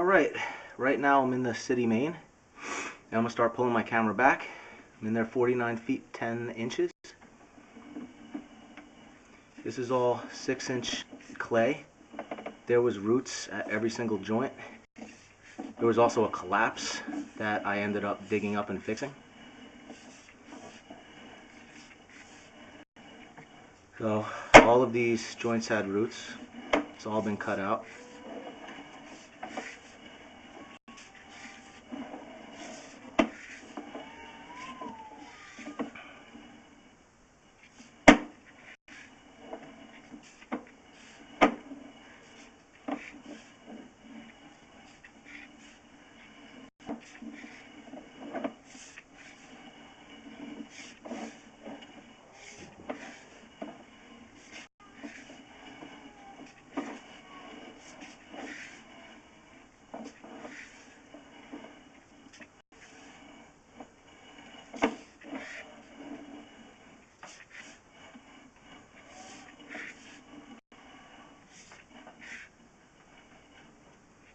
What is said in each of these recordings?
Alright, right now I'm in the city main, and I'm going to start pulling my camera back. I'm in there 49 feet 10 inches. This is all 6-inch clay. There was roots at every single joint. There was also a collapse that I ended up digging up and fixing. So all of these joints had roots. It's all been cut out.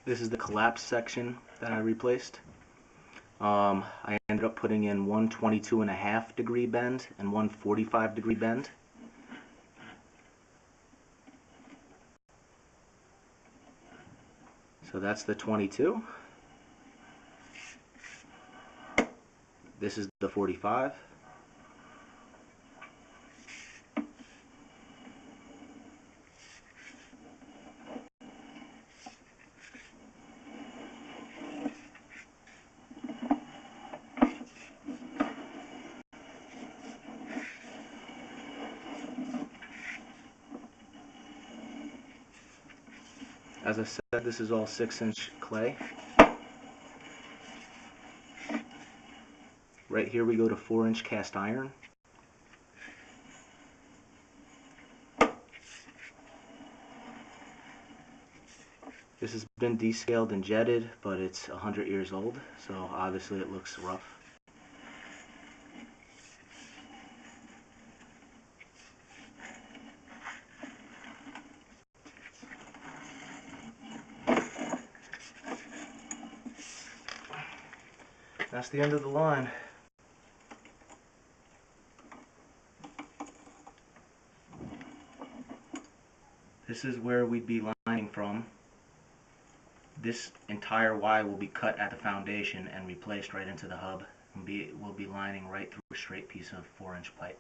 This is the collapse section that I replaced. I ended up putting in one 22.5 degree bend and one 45 degree bend. So that's the 22. This is the 45. As I said, this is all 6-inch clay. Right here we go to 4-inch cast iron. This has been descaled and jetted, but it's 100 years old, so obviously it looks rough. That's the end of the line. This is where we'd be lining from. This entire Y will be cut at the foundation and replaced right into the hub. We'll be lining right through a straight piece of 4-inch pipe.